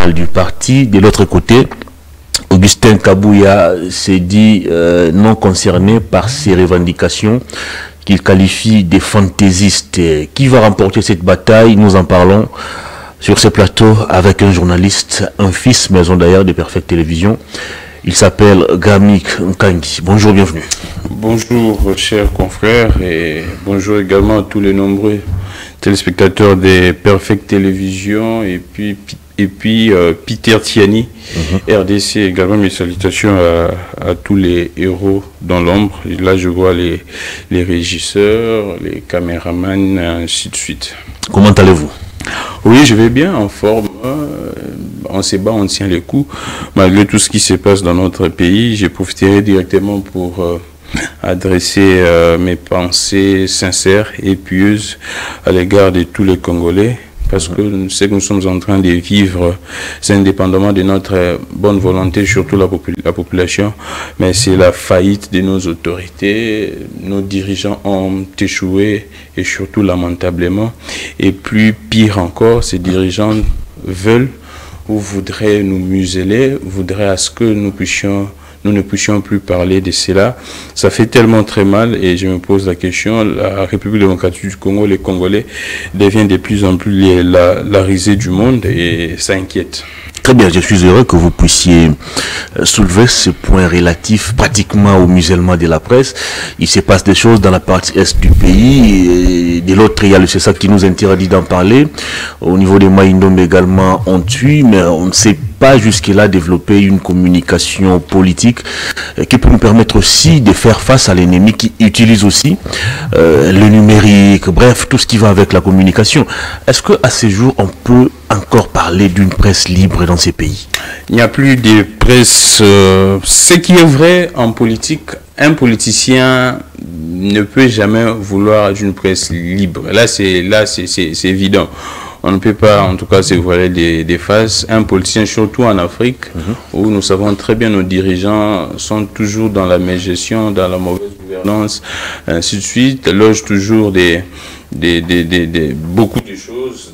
national du parti. De l'autre côté, Augustin Kabouya s'est dit non concerné par ces revendications qu'il qualifie de fantaisistes. Qui va remporter cette bataille? Nous en parlons sur ce plateau avec un journaliste, un fils maison d'ailleurs de Perfect Télévision. Il s'appelle Gamik Nkangi. Bonjour, bienvenue. Bonjour, chers confrères, et bonjour également à tous les nombreux téléspectateurs de Perfect Télévision et puis Peter Tiani, RDC. Également mes salutations à tous les héros dans l'ombre. Là, je vois les régisseurs, les caméramans, ainsi de suite. Comment allez-vous? Oui, je vais bien, en forme. On se bat, on tient les coups. Malgré tout ce qui se passe dans notre pays, j'ai profité directement pour adresser mes pensées sincères et pieuses à l'égard de tous les Congolais. Parce que ce que nous sommes en train de vivre, c'est indépendamment de notre bonne volonté, surtout la population, mais c'est la faillite de nos autorités. Nos dirigeants ont échoué, et surtout lamentablement. Et plus pire encore, ces dirigeants veulent ou voudraient nous museler, voudraient à ce que nous ne puissions plus parler de cela. Ça fait tellement très mal, et je me pose la question, la République démocratique du Congo, les Congolais deviennent de plus en plus la risée du monde, et ça inquiète. Très bien, je suis heureux que vous puissiez soulever ce point relatif pratiquement au musellement de la presse. Il se passe des choses dans la partie est du pays, et de l'autre il y a le CESA qui nous interdit d'en parler. Au niveau des Maïndombe également on tue, mais on ne sait pas jusque-là développer une communication politique qui peut nous permettre aussi de faire face à l'ennemi qui utilise aussi le numérique, bref, tout ce qui va avec la communication. Est-ce qu'à ce jour, on peut encore parler d'une presse libre dans ces pays? Il n'y a plus de presse. Ce qui est vrai en politique, un politicien ne peut jamais vouloir d'une presse libre. Là, c'est évident. On ne peut pas, en tout cas, se voiler des faces. Un politicien, surtout en Afrique, où nous savons très bien nos dirigeants sont toujours dans la mégestion, dans la mauvaise gouvernance, ainsi de suite, logent toujours beaucoup de choses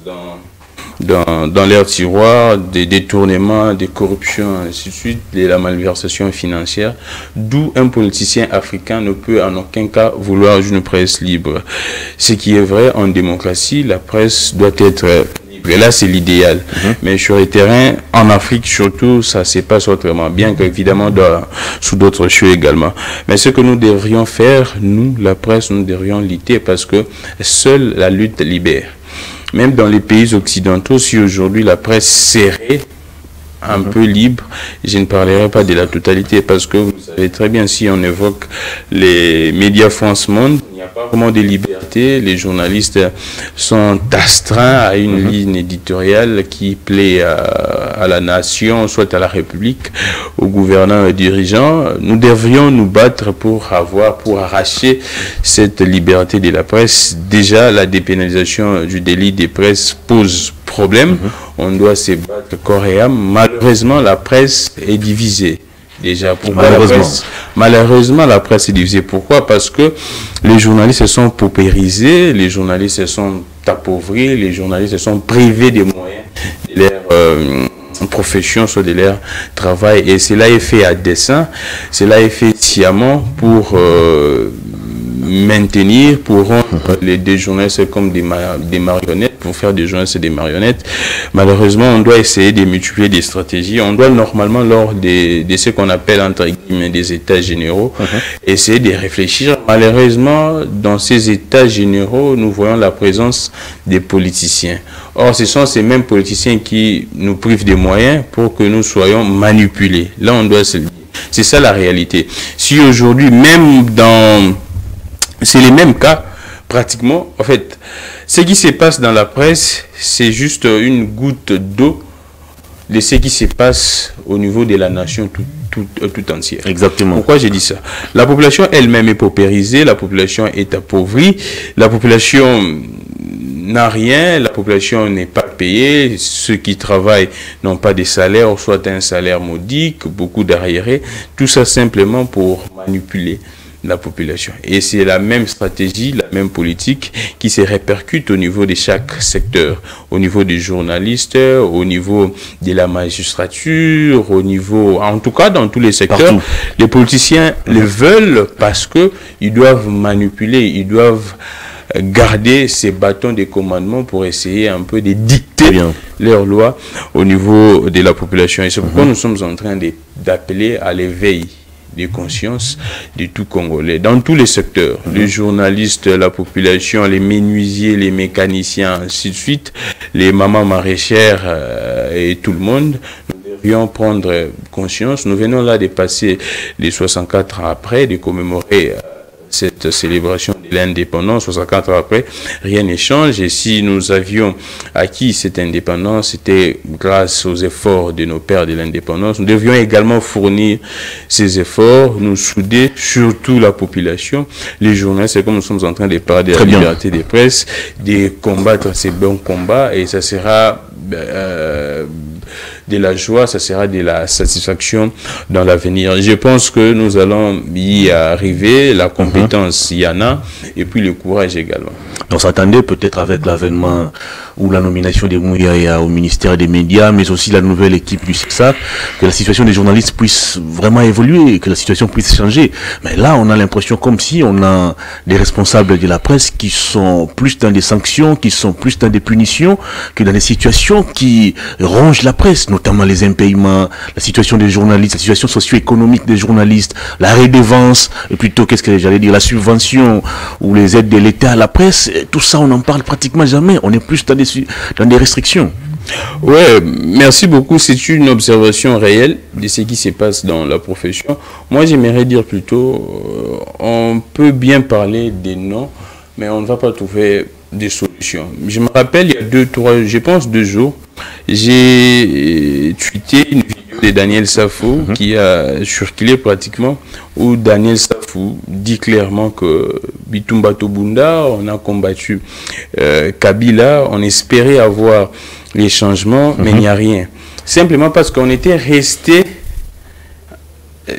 dans leur tiroir, des détournements, des corruptions, ainsi de suite, de la malversation financière, d'où un politicien africain ne peut en aucun cas vouloir une presse libre. Ce qui est vrai, en démocratie, la presse doit être libre. Et là, c'est l'idéal. Mais sur le terrain, en Afrique surtout, ça se passe autrement, bien qu'évidemment sous d'autres cieux également. Mais ce que nous devrions faire, nous, la presse, nous devrions lutter, parce que seule la lutte libère. Même dans les pays occidentaux, si aujourd'hui la presse serait un peu libre, je ne parlerai pas de la totalité, parce que vous savez très bien, si on évoque les médias France Monde, il n'y a pas vraiment de liberté. Les journalistes sont astreints à une ligne éditoriale qui plaît à la nation, soit à la République, aux gouvernants et dirigeants. Nous devrions nous battre pour arracher cette liberté de la presse. Déjà, la dépénalisation du délit des presses pose problème. On doit se battre corps et âme. Malheureusement, la presse est divisée. Déjà, pourquoi malheureusement, la presse est divisée. Pourquoi? Parce que les journalistes se sont paupérisés, les journalistes se sont appauvris, les journalistes se sont privés des moyens de leur profession, soit de leur travail. Et cela est fait à dessein, cela est fait sciemment pour maintenir, pour rendre des journalistes comme des marionnettes, pour faire des journalistes des marionnettes. Malheureusement, on doit essayer de multiplier des stratégies. On doit normalement, lors de ce qu'on appelle entre guillemets des états généraux, essayer de réfléchir. Malheureusement, dans ces états généraux, nous voyons la présence des politiciens. Or, ce sont ces mêmes politiciens qui nous privent des moyens pour que nous soyons manipulés. Là, on doit se le dire. C'est ça la réalité. Si aujourd'hui, même dans... C'est les mêmes cas, pratiquement. En fait, ce qui se passe dans la presse, c'est juste une goutte d'eau de ce qui se passe au niveau de la nation tout entière. Exactement. Pourquoi j'ai dit ça? La population elle-même est paupérisée, la population est appauvrie, la population n'a rien, la population n'est pas payée, ceux qui travaillent n'ont pas de salaire, soit un salaire modique, beaucoup d'arriérés, tout ça simplement pour manipuler. la population. Et c'est la même stratégie, la même politique qui se répercute au niveau de chaque secteur, au niveau des journalistes, au niveau de la magistrature, au niveau, en tout cas dans tous les secteurs. Partout. Les politiciens le veulent parce que ils doivent manipuler, ils doivent garder ces bâtons de commandement pour essayer un peu de dicter leurs lois au niveau de la population. Et c'est pourquoi nous sommes en train d'appeler à l'éveil des consciences de tout Congolais, dans tous les secteurs, les journalistes, la population, les menuisiers, les mécaniciens, ainsi de suite, les mamans maraîchères et tout le monde. Nous devrions prendre conscience. Nous venons là de passer les 64 ans après, de commémorer cette célébration de l'indépendance. 64 ans après, rien ne change. Et si nous avions acquis cette indépendance, c'était grâce aux efforts de nos pères de l'indépendance. Nous devions également fournir ces efforts, nous souder, surtout la population, les journalistes. C'est comme nous sommes en train de parler de la liberté de presse, de combattre ces bons combats, et ça sera de la joie, ça sera de la satisfaction dans l'avenir. Je pense que nous allons y arriver, la compétence, il y en a, et puis le courage également. On s'attendait peut-être avec l'avènement ou la nomination de Mouyaya au ministère des Médias, mais aussi la nouvelle équipe du CISAC, que la situation des journalistes puisse vraiment évoluer, que la situation puisse changer. Mais là, on a l'impression comme si on a des responsables de la presse qui sont plus dans des sanctions, qui sont plus dans des punitions, que dans des situations qui rongent la presse, notamment les impayements, la situation des journalistes, la situation socio-économique des journalistes, la redevance, et plutôt, qu'est-ce que j'allais dire, la subvention ou les aides de l'État à la presse. Tout ça, on n'en parle pratiquement jamais. On est plus dans des restrictions. Ouais, merci beaucoup. C'est une observation réelle de ce qui se passe dans la profession. Moi, j'aimerais dire plutôt, on peut bien parler des noms, mais on ne va pas trouver des solutions. Je me rappelle, il y a 2 jours, j'ai tweeté une vidéo de Daniel Safou qui a circulé pratiquement, où Daniel Safou dit clairement que Bitumba Tobunda, on a combattu Kabila, on espérait avoir les changements, mais il n'y a rien. Simplement parce qu'on était resté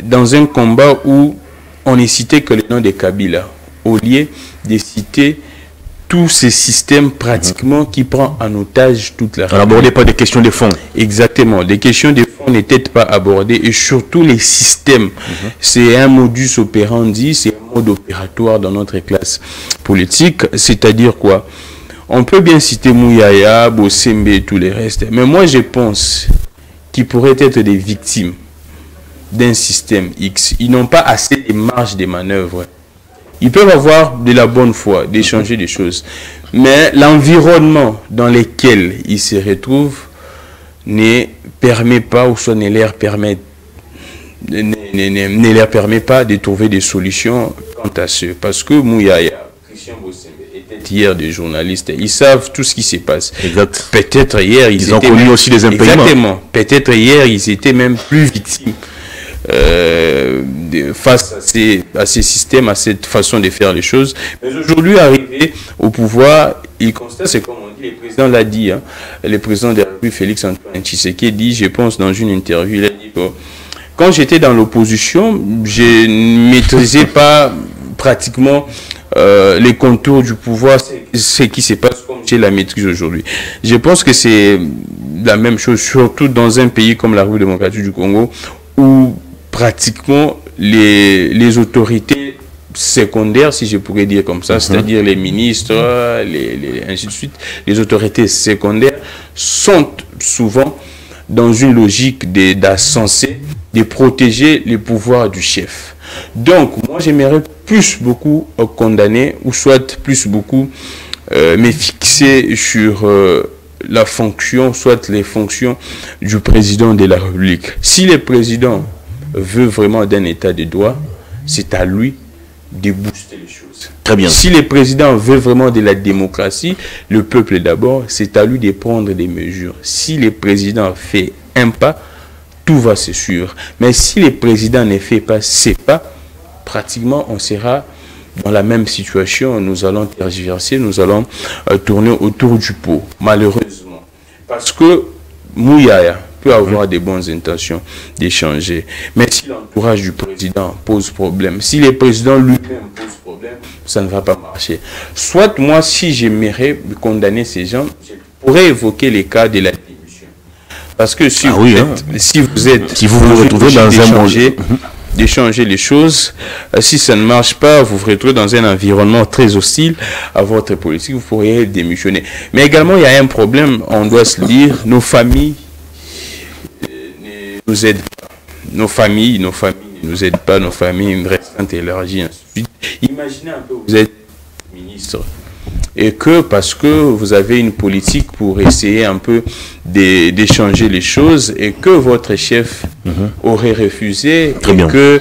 dans un combat où on ne citait que le nom de Kabila, au lieu de citer tous ces systèmes pratiquement qui prennent en otage toute la République. On n'abordait pas des questions de fond. Exactement. Des questions de fond n'étaient pas abordées, et surtout les systèmes. C'est un modus operandi, c'est un mode opératoire dans notre classe politique. C'est-à-dire quoi? On peut bien citer Mouyaya, Bossembe et tous les restes, mais moi je pense qu'ils pourraient être des victimes d'un système X. Ils n'ont pas assez de marge de manœuvre. Ils peuvent avoir de la bonne foi, d'échanger des choses. Mais l'environnement dans lequel ils se retrouvent ne permet pas, ou soit ne leur permet pas de trouver des solutions quant à ce. Parce que Mouyaya, Christian Bossembe, étaient hier des journalistes. Ils savent tout ce qui se passe. Exact. Peut-être hier, ils ont connu aussi des impayements. Exactement. Peut-être hier, ils étaient même plus victimes. Face à ces systèmes, à cette façon de faire les choses. Mais aujourd'hui, arrivé au pouvoir, il constate, c'est comme on dit, le président l'a dit, hein, le président de la République, Félix-Antoine Tshisekedi, je pense dans une interview, il a dit que quand j'étais dans l'opposition, je ne maîtrisais pas pratiquement les contours du pouvoir, ce qui se passe comme j'ai la maîtrise aujourd'hui. Je pense que c'est la même chose, surtout dans un pays comme la République démocratique du Congo, où pratiquement les autorités secondaires, si je pourrais dire comme ça, c'est-à-dire les ministres, ainsi de suite, les autorités secondaires sont souvent dans une logique d'ascenser, de protéger les pouvoirs du chef. Donc, moi, j'aimerais beaucoup condamner, ou soit beaucoup me fixer sur la fonction, soit les fonctions du président de la République. Si le président veut vraiment d'un état de droit, c'est à lui de booster les choses. Très bien. Si le président veut vraiment de la démocratie, le peuple d'abord, c'est à lui de prendre des mesures. Si le président fait un pas, tout va se suivre. Mais si le président ne fait pas ces pas, pratiquement on sera dans la même situation. Nous allons tergiverser, nous allons tourner autour du pot, malheureusement. Parce que Mouyaya, peut avoir des bonnes intentions d'échanger. Mais si l'entourage du président pose problème, si le président lui-même pose problème, ça ne va pas marcher. Soit moi, si j'aimerais condamner ces gens, je pourrais évoquer les cas de la démission. Parce que si vous vous retrouvez dans un monde d'échanger les choses, si ça ne marche pas, vous vous retrouvez dans un environnement très hostile à votre politique, vous pourriez démissionner. Mais également, il y a un problème, on doit se dire, nos familles nous aident pas. Nos familles ne nous aident pas, nos familles restent élargies, ainsi de suite. Imaginez un peu, vous êtes ministre, et que parce que vous avez une politique pour essayer un peu d'échanger les choses et que votre chef aurait refusé, et que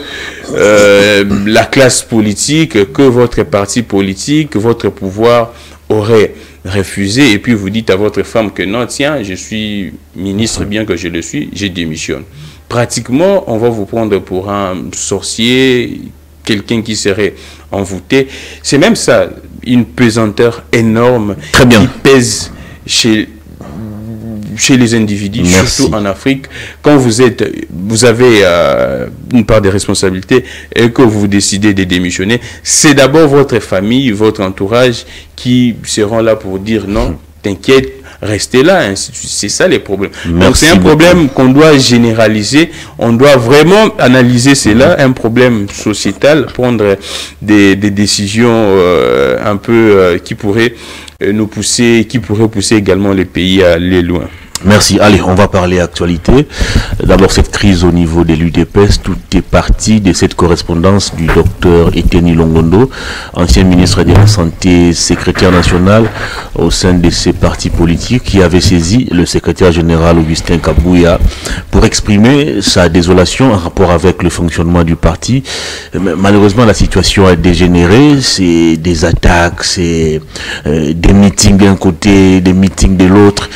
la classe politique, que votre parti politique, votre pouvoir aurait refusé, et puis vous dites à votre femme que non, tiens, je suis ministre, bien que je le suis, je démissionne. Pratiquement, on va vous prendre pour un sorcier, quelqu'un qui serait envoûté. C'est même ça, une pesanteur énorme qui pèse chez les individus, surtout en Afrique. Quand vous avez une part de responsabilité et que vous décidez de démissionner, c'est d'abord votre famille, votre entourage qui seront là pour dire non, t'inquiète, restez là, c'est ça les problèmes. Donc c'est un problème qu'on doit généraliser, on doit vraiment analyser cela, un problème sociétal, prendre des décisions un peu qui pourraient nous pousser, qui pourraient pousser également les pays à aller loin. Merci. Allez, on va parler actualité. D'abord, cette crise au niveau de l'UDPS, tout est parti de cette correspondance du docteur Eteni Longondo, ancien ministre de la Santé, secrétaire national au sein de ces partis politiques, qui avait saisi le secrétaire général Augustin Kabouya pour exprimer sa désolation en rapport avec le fonctionnement du parti. Malheureusement, la situation a dégénéré. C'est des attaques, c'est des meetings d'un côté, des meetings de l'autre.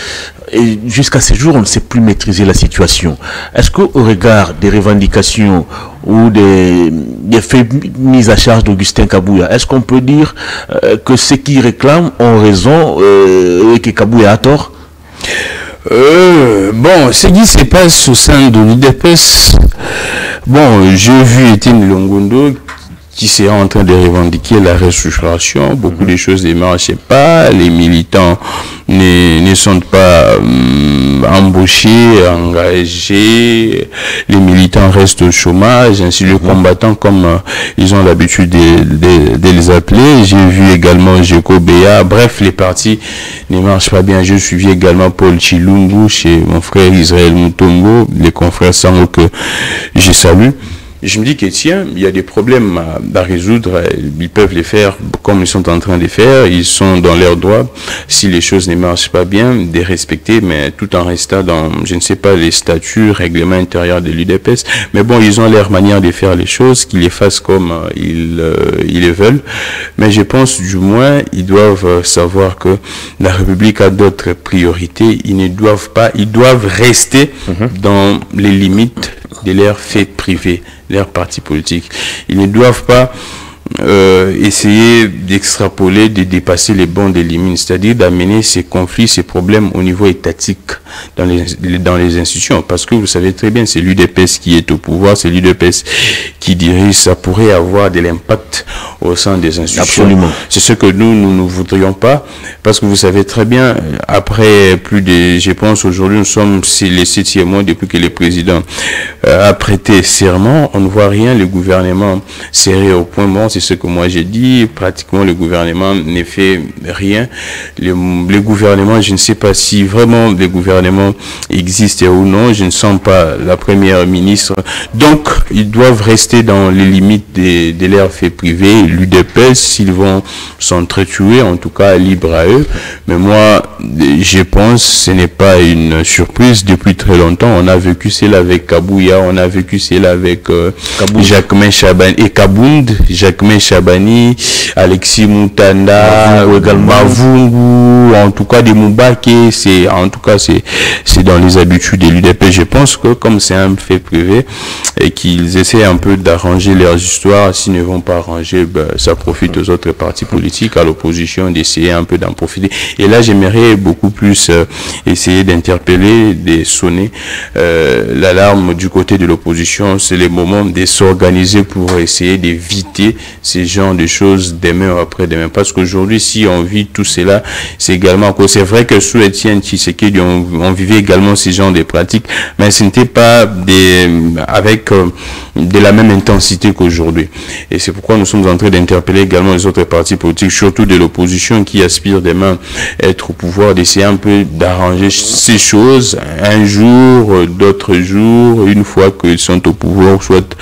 Et jusqu'à ce jour, on ne sait plus maîtriser la situation. Est-ce qu'au regard des revendications ou des faits mis à charge d'Augustin Kabouya, est-ce qu'on peut dire que ceux qui réclament ont raison et que Kabouya a tort? Bon, ce qui se passe au sein de l'UDPS, bon, j'ai vu Eteni Longondo qui s'est en train de revendiquer la restructuration. Beaucoup de choses ne marchaient pas. Les militants ne sont pas embauchés, engagés. Les militants restent au chômage. Ainsi, les combattants, comme ils ont l'habitude de les appeler. J'ai vu également Jeko Beya. Bref, les partis ne marchent pas bien. J'ai suivi également Paul Chilungu chez mon frère Israël Mutombo, les confrères Sango que je salue. Je me dis que tiens, il y a des problèmes à résoudre, ils peuvent les faire comme ils sont en train de faire, ils sont dans leurs droits, si les choses ne marchent pas bien, de respecter, mais tout en restant dans, je ne sais pas, les statuts, règlements intérieurs de l'UDPS, mais bon, ils ont leur manière de faire les choses, qu'ils les fassent comme ils le veulent, mais je pense du moins, ils doivent savoir que la République a d'autres priorités, ils doivent rester dans les limites de leurs faits privés, leurs partis politiques. Ils ne doivent pas essayer d'extrapoler, de dépasser les bornes des limites, c'est-à-dire d'amener ces conflits, ces problèmes au niveau étatique dans les institutions. Parce que vous savez très bien, c'est l'UDPS qui est au pouvoir, c'est l'UDPS qui dirige, ça pourrait avoir de l'impact au sein des institutions. Absolument. C'est ce que nous ne voudrions pas, parce que vous savez très bien, après je pense aujourd'hui, nous sommes les 7e mois depuis que le président a prêté serment, on ne voit rien, le gouvernement serré au point mort. C'est ce que moi j'ai dit, pratiquement le gouvernement ne fait rien. Le gouvernement, je ne sais pas si vraiment le gouvernement existe ou non, je ne sens pas la première ministre. Donc, ils doivent rester dans les limites de leurs faits privés. L'UDPS, s'ils vont s'entretuer, en tout cas, libre à eux. Mais moi, je pense que ce n'est pas une surprise. Depuis très longtemps, on a vécu cela avec Kabouya, on a vécu cela avec Jacquemain Chaban et Kabound. Jacquemain Aimé Chabani, Alexis Moutanda, Mavungu, en tout cas des Moubake, c'est dans les habitudes de l'UDPS. Je pense que comme c'est un fait privé et qu'ils essaient un peu d'arranger leurs histoires, s'ils ne vont pas arranger, ça profite aux autres partis politiques, à l'opposition d'essayer un peu d'en profiter. Et là, j'aimerais beaucoup plus essayer d'interpeller, de sonner l'alarme du côté de l'opposition. C'est le moment de s'organiser pour essayer d'éviter ces genres de choses demain ou après-demain. Parce qu'aujourd'hui, si on vit tout cela, c'est également cause. C'est vrai que sous Étienne Tshisekedi, on vivait également ces genres de pratiques, mais ce n'était pas avec de la même intensité qu'aujourd'hui. Et c'est pourquoi nous sommes en train d'interpeller également les autres partis politiques, surtout de l'opposition qui aspirent demain à être au pouvoir, d'essayer un peu d'arranger ces choses un jour, d'autres jours, une fois qu'ils sont au pouvoir, soit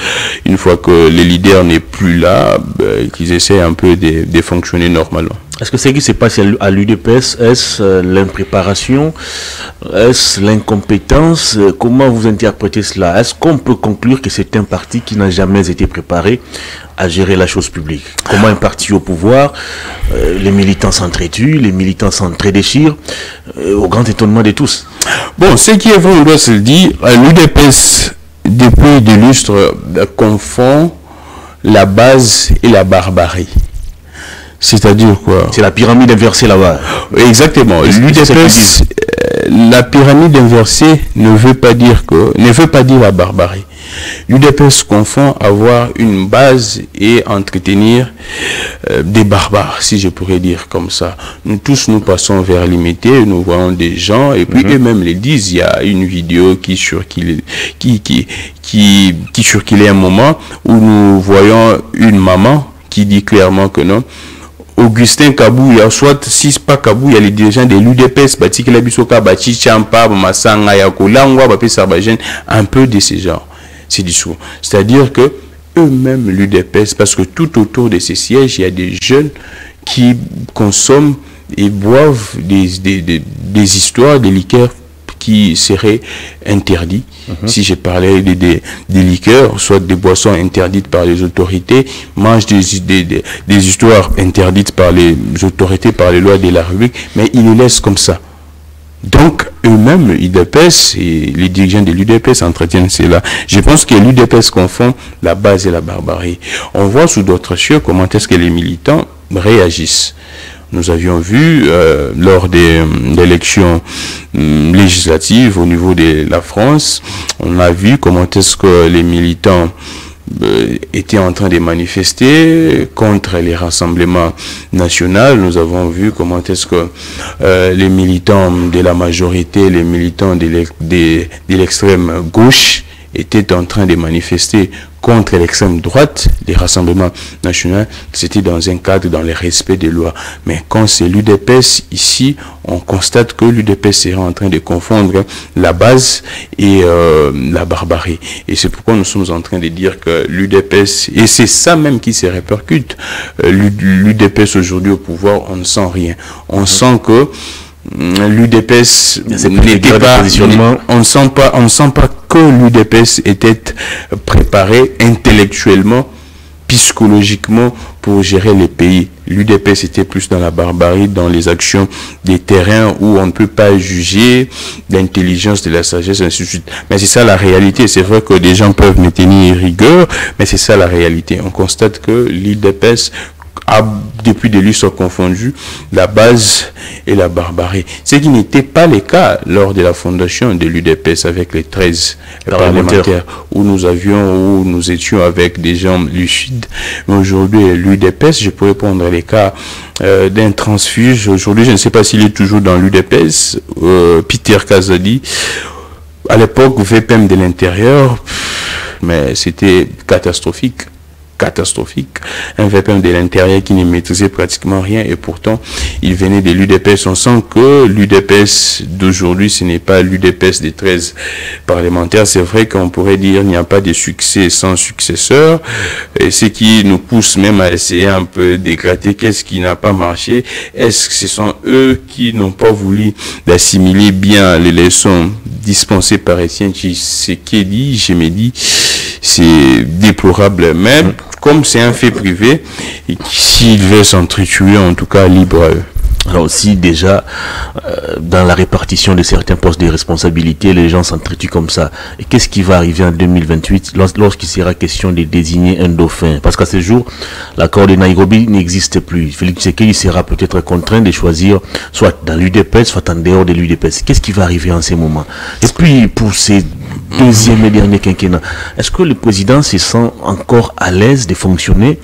une fois que le leader n'est plus là, qu'ils essaient un peu de fonctionner normalement. Est-ce que ce qui se passe à l'UDPS, est-ce l'impréparation, est-ce l'incompétence? Comment vous interprétez cela? Est-ce qu'on peut conclure que c'est un parti qui n'a jamais été préparé à gérer la chose publique? Comment un parti au pouvoir, les militants s'entretuent, les militants s'entre-déchirent, au grand étonnement de tous? Bon, ce qui est vrai, on doit se le dire, l'UDPS, depuis des lustres, confond la base et la barbarie. C'est-à-dire quoi? C'est la pyramide inversée là-bas. Exactement. L'UDPS, la pyramide inversée ne veut pas dire la barbarie. L'UDPS confond avoir une base et entretenir des barbares, si je pourrais dire comme ça. Nous tous, nous passons vers l'imité, nous voyons des gens, et puis eux-mêmes les disent. Il y a une vidéo qui circulait un moment où nous voyons une maman qui dit clairement que non, Augustin Kabou, il y a soit si pas Kabou, il y a les dirigeants de l'UDPS, Batikela Bisoka, Bati Champa, Masanga, Yakolangwa, Bapé Sarbajen, un peu de ces genres. C'est du sourd. C'est-à-dire que eux-mêmes, l'UDPS, parce que tout autour de ces sièges, il y a des jeunes qui consomment et boivent des histoires, des liqueurs qui seraient interdits. Si je parlais des liqueurs, soit des boissons interdites par les autorités, mangent des histoires interdites par les autorités, par les lois de la République, mais ils les laissent comme ça. Donc, eux-mêmes, l'UDPS et les dirigeants de l'UDPS entretiennent cela. Je pense que l'UDPS confond la base et la barbarie. On voit sous d'autres cieux comment est-ce que les militants réagissent. Nous avions vu lors des élections législatives au niveau de la France, on a vu comment est-ce que les militants étaient en train de manifester contre les rassemblements nationaux. Nous avons vu comment est-ce que les militants de la majorité, les militants de l'extrême gauche étaient en train de manifester contre l'extrême droite, les rassemblements nationaux. C'était dans un cadre, dans le respect des lois. Mais quand c'est l'UDPS, ici, on constate que l'UDPS est en train de confondre la base et la barbarie. Et c'est pourquoi nous sommes en train de dire que l'UDPS, et c'est ça même qui se répercute, l'UDPS aujourd'hui au pouvoir, on ne sent rien. On sent que l'UDPS n'était pas, on ne sent pas que l'UDPS était préparé intellectuellement, psychologiquement pour gérer les pays. L'UDPS était plus dans la barbarie, dans les actions des terrains où on ne peut pas juger l'intelligence, de la sagesse, ainsi de suite. Mais c'est ça la réalité. C'est vrai que des gens peuvent me tenir rigueur, mais c'est ça la réalité. On constate que l'UDPS a, depuis des lustres confondus, la base et la barbarie. Ce qui n'était pas le cas lors de la fondation de l'UDPS avec les 13 parlementaires où nous étions avec des gens lucides. Mais aujourd'hui, l'UDPS, je pourrais prendre les cas d'un transfuge. Aujourd'hui, je ne sais pas s'il est toujours dans l'UDPS, Peter Kazadi. À l'époque, VPM de l'intérieur, mais c'était catastrophique. Un VPM de l'intérieur qui ne maîtrisait pratiquement rien et pourtant il venait de l'UDPS. On sent que l'UDPS d'aujourd'hui, ce n'est pas l'UDPS des 13 parlementaires. C'est vrai qu'on pourrait dire qu'il n'y a pas de succès sans successeur, et ce qui nous pousse même à essayer un peu d'éclater qu'est-ce qui n'a pas marché. Est-ce que ce sont eux qui n'ont pas voulu d'assimiler bien les leçons dispensées par Étienne Tshisekedi? Je me dis, c'est déplorable même. comme c'est un fait privé, s'ils veulent s'entretuer, en tout cas, libre à eux. Alors aussi déjà, dans la répartition de certains postes de responsabilité, les gens s'entretuent comme ça. Et qu'est-ce qui va arriver en 2028 lorsqu'il sera question de désigner un dauphin? Parce qu'à ce jour, l'accord de Nairobi n'existe plus. Félix Tshisekedi sera peut-être contraint de choisir soit dans l'UDPS, soit en dehors de l'UDPS. Qu'est-ce qui va arriver en ces moments? Et puis, pour ces deuxième et dernier quinquennat, est-ce que le président se sent encore à l'aise de fonctionner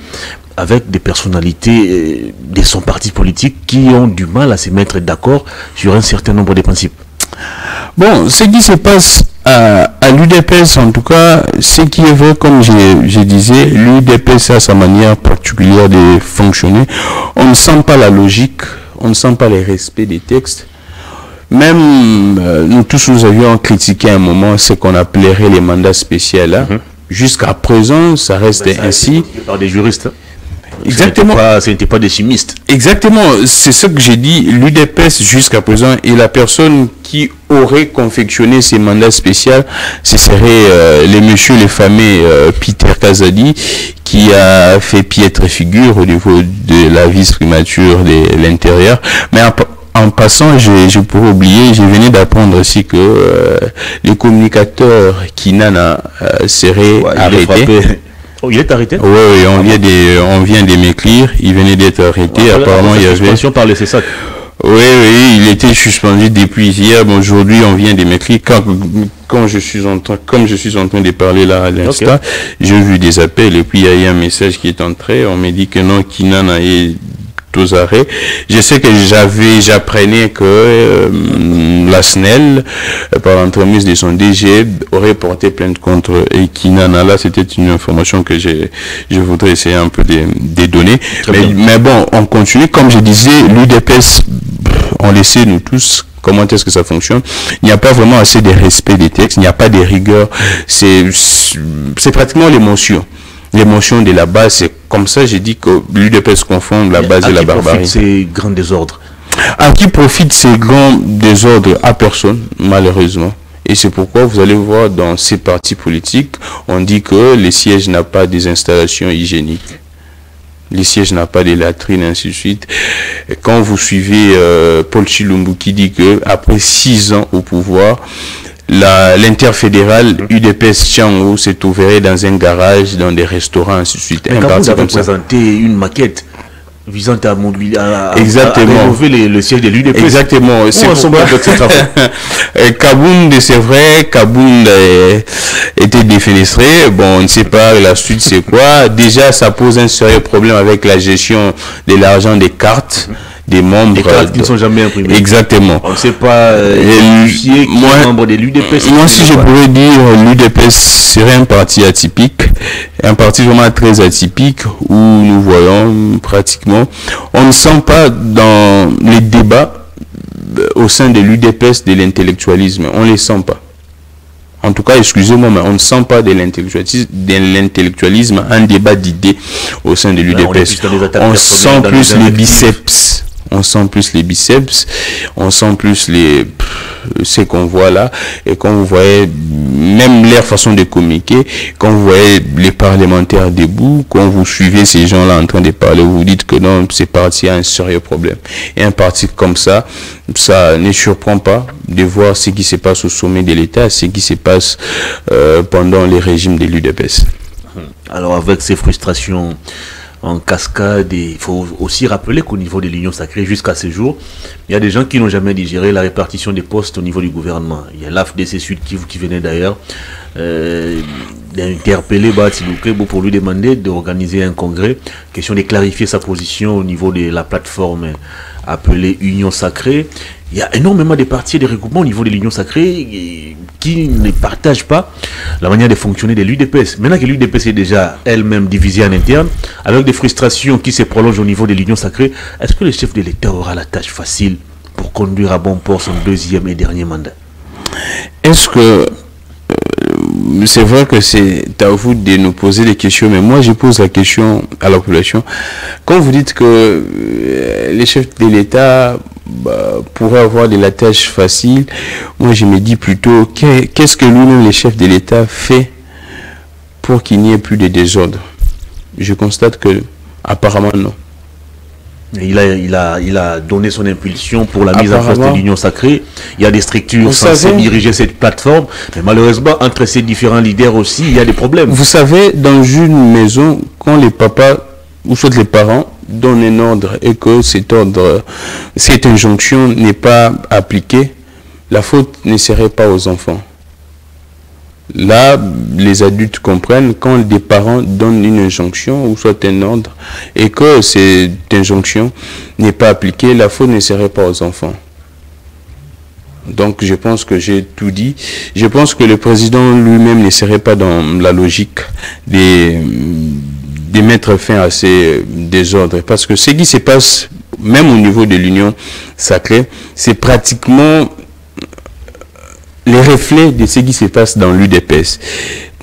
avec des personnalités de son parti politique qui ont du mal à se mettre d'accord sur un certain nombre de principes? Bon, ce qui se passe à l'UDPS, en tout cas, ce qui est vrai, comme je disais, l'UDPS a sa manière particulière de fonctionner. On ne sent pas la logique, on ne sent pas le respect des textes. Même nous tous, nous avions critiqué à un moment ce qu'on appellerait les mandats spéciaux. Jusqu'à présent, ça reste ainsi. Par des juristes. Exactement. Ce n'était pas des chimistes. Exactement. C'est ce que j'ai dit. L'UDPS, jusqu'à présent, et la personne qui aurait confectionné ces mandats spéciaux, ce serait le fameux Peter Kazadi, qui a fait piètre figure au niveau de la vice-primature de l'intérieur. Mais en passant, je pourrais oublier, je venais d'apprendre aussi que le communicateur Kinana serait arrêté. Oh, il est arrêté? Oui, on vient de m'écrire, il venait d'être arrêté. Apparemment, il y avait... suspension par le CESAC. Oui, il était suspendu depuis hier. Bon, aujourd'hui, on vient de m'écrire. Comme je suis en train de parler là à l'instant, j'ai vu des appels et puis il y a eu un message qui est entré. On m'a dit que non, Kinana est aux arrêts. Je sais que j'apprenais que la SNEL, par l'entremise de son DG, aurait porté plainte contre Kinana. Là, c'était une information que je voudrais essayer un peu de donner. Mais bon, on continue. Comme je disais, l'UDPS, on le sait, nous tous, comment est-ce que ça fonctionne. Il n'y a pas vraiment assez de respect des textes, il n'y a pas de rigueur. C'est pratiquement l'émotion. L'émotion de la base, c'est comme ça, j'ai dit que l'UDPS confond la base et la barbarie. Ces grands désordres. À qui profitent ces grands désordres? À personne, malheureusement. Et c'est pourquoi vous allez voir dans ces partis politiques, on dit que les sièges n'ont pas des installations hygiéniques. Les sièges n'ont pas de latrines, ainsi de suite. Et quand vous suivez Paul Chilumbu qui dit que après 6 ans au pouvoir, l'interfédéral UDPS Tchango s'est ouvert dans un garage, dans des restaurants, ainsi de suite. Quand vous avez présenté une maquette visant à rénover le siège de l'UDPS. Exactement. C'est Kabound, c'est vrai, Kabound était défenestré. Bon, on ne sait pas la suite c'est quoi. Déjà, ça pose un sérieux problème avec la gestion de l'argent des cartes. Des membres qui ne sont jamais imprimés. Exactement. On ne sait pas qui est membre de l'UDPS. Moi, si je pourrais dire, l'UDPS serait un parti atypique, un parti vraiment très atypique où nous voyons pratiquement, on ne sent pas dans les débats au sein de l'UDPS de l'intellectualisme. On ne les sent pas. En tout cas, excusez-moi, mais on ne sent pas de l'intellectualisme, un débat d'idées au sein de l'UDPS. On sent plus les biceps. On sent plus les biceps, on sent plus ce qu'on voit là. Et quand vous voyez même leur façon de communiquer, quand vous voyez les parlementaires debout, quand vous suivez ces gens-là en train de parler, vous dites que non, c'est parti a un sérieux problème. Et un parti comme ça ne surprend pas de voir ce qui se passe au sommet de l'État, ce qui se passe pendant les régimes de l'UDPS. Alors avec ces frustrations en cascade, il faut aussi rappeler qu'au niveau de l'Union sacrée, jusqu'à ce jour, il y a des gens qui n'ont jamais digéré la répartition des postes au niveau du gouvernement. Il y a l'AFDC Sud qui venait d'ailleurs d'interpeller Bahati Lukwebo pour lui demander d'organiser un congrès, question de clarifier sa position au niveau de la plateforme appelée Union sacrée. Il y a énormément de partis et de regroupements au niveau de l'Union sacrée qui ne partagent pas la manière de fonctionner de l'UDPS. Maintenant que l'UDPS est déjà elle-même divisée en interne, avec des frustrations qui se prolongent au niveau de l'Union sacrée, est-ce que le chef de l'État aura la tâche facile pour conduire à bon port son deuxième et dernier mandat? Est-ce que c'est vrai que c'est à vous de nous poser des questions, mais moi je pose la question à la population. Quand vous dites que les chefs de l'État pourraient avoir de la tâche facile, moi je me dis plutôt qu'est-ce que lui-même, les chefs de l'État, fait pour qu'il n'y ait plus de désordre? Je constate que apparemment non. Il a donné son impulsion pour la mise en place de l'Union sacrée. Il y a des structures censées diriger cette plateforme, mais malheureusement, entre ces différents leaders aussi, il y a des problèmes. Vous savez, dans une maison, quand les papas, ou soit les parents, donnent un ordre et que cet ordre, cette injonction n'est pas appliquée, la faute ne serait pas aux enfants. Là, les adultes comprennent quand des parents donnent une injonction ou soit un ordre et que cette injonction n'est pas appliquée, la faute ne serait pas aux enfants. Donc je pense que j'ai tout dit. Je pense que le président lui-même ne serait pas dans la logique de mettre fin à ces désordres. Parce que ce qui se passe, même au niveau de l'Union sacrée, c'est pratiquement les reflets de ce qui se passe dans l'UDPS.